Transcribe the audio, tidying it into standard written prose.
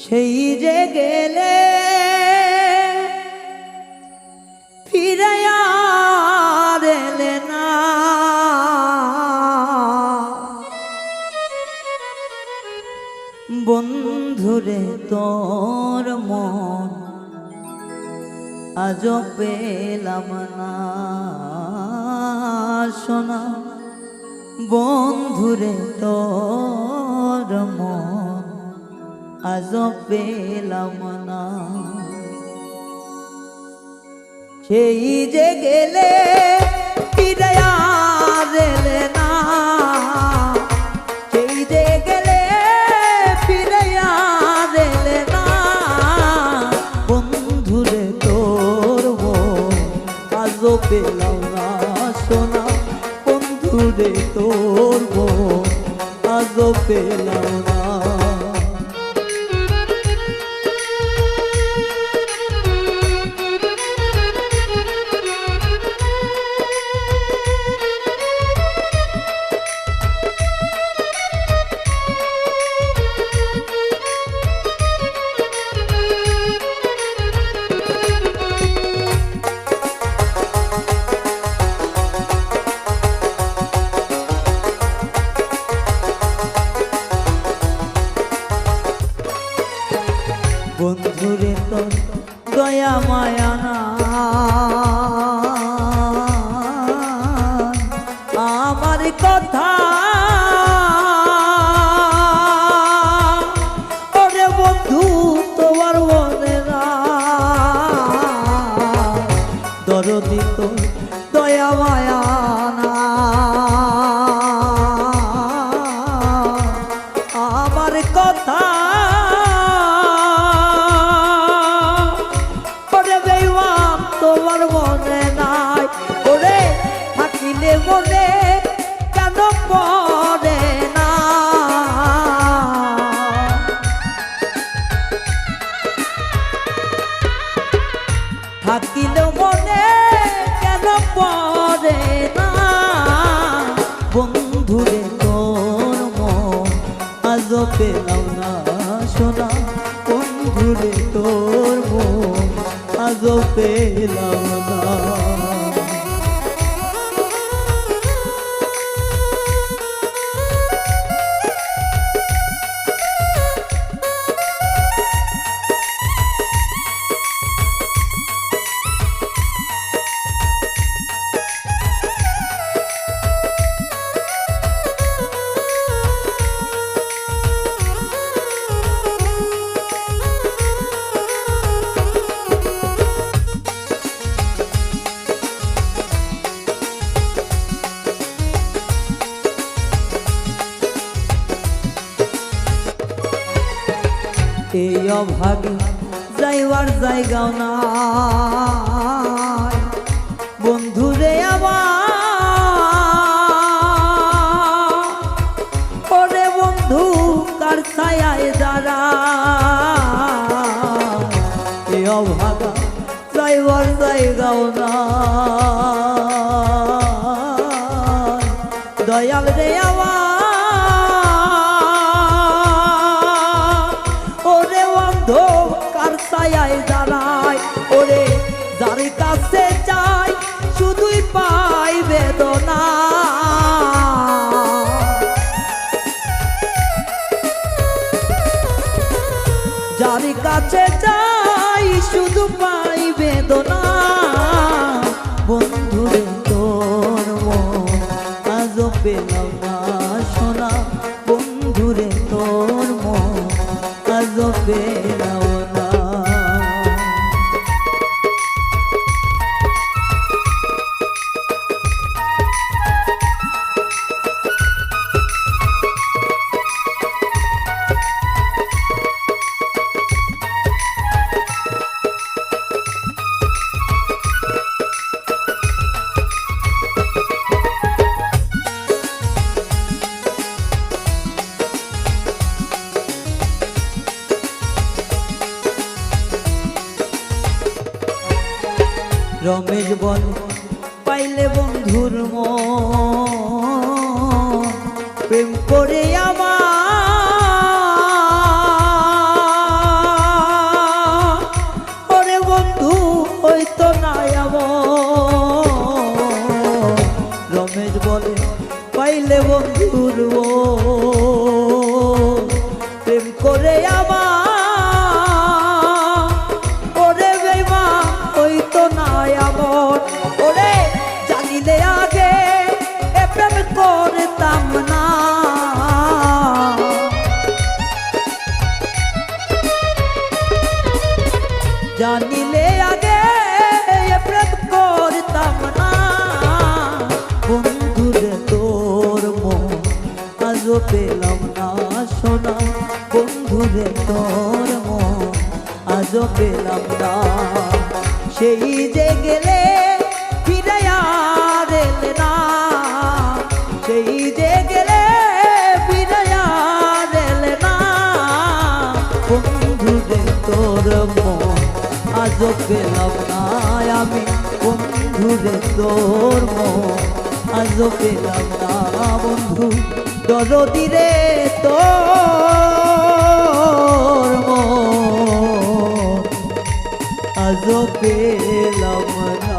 সেই যে গেলে ফিরে আর এলে না, বন্ধুরে তোর মন আজ পেলাম না শোনা, বন্ধুরে তোর মন আজ পেলাম না। সেই যে গেলে ফিরে আর এলে না, সেই যে গেলে ফিরে আর এলে না, বন্ধুরে তোর মন আজ পেলাম না শোনা, বন্ধুরে তোর মন আজ পেলাম না। বন্ধুরে তোর দয়া মায়া না, আমার কথা ওরে বন্ধু তোমার মনে না, দরদি তোর দয়া মায়া না, আমার কথা তোমার মনে নাই, ওরে থাকিলে মনে কেন পড়ে না, থাকিলে মনে কেন পড়ে না, বন্ধুরে তোর মন আজ পেলাম না শোনা, বন্ধুরে তোর মন আজ পেলাম না। এই অভাগে যাইবার জায়গাও নাই, বন্ধুরে আমার ওরে বন্ধু কার ছায়ায় দাঁড়া, এই অভাগা যাইবার জায়গাও নাই, দয়াল রে আমার ছায়ায় দাঁড়ায়, ওরে যার কাছে চাই শুধুই পাই বেদনা, যার কাছে চাই শুধু পাই বেদনা, বন্ধুরে তোর মন আজ পেলাম না শোনা, বন্ধুরে তোর মন আজ পেলাম না। রমেশ বলে পাইলে বন্ধুর মন প্রেম করে আমার বন্ধুর প্রেম করে আমার ওরে বেঈমান হইতো না এমন ওরে জানিলে আগে এ প্রেম করতাম না জানিলে আগে এ প্রেম করতাম না বন্ধুরে তোর মন আজও পেলাম না সোনা বন্ধুরে তোর মন আজও পেলাম না সেই যে গেলে ফিরে আর এলে না সেই যে গেলে ফিরে আর এলে না বন্ধুরে তোর মন আজও পেলাম না আমি বন্ধুরে তোর মন আজও পেলাম না বন্ধু দরদি রে তোর মন আজও পেলাম না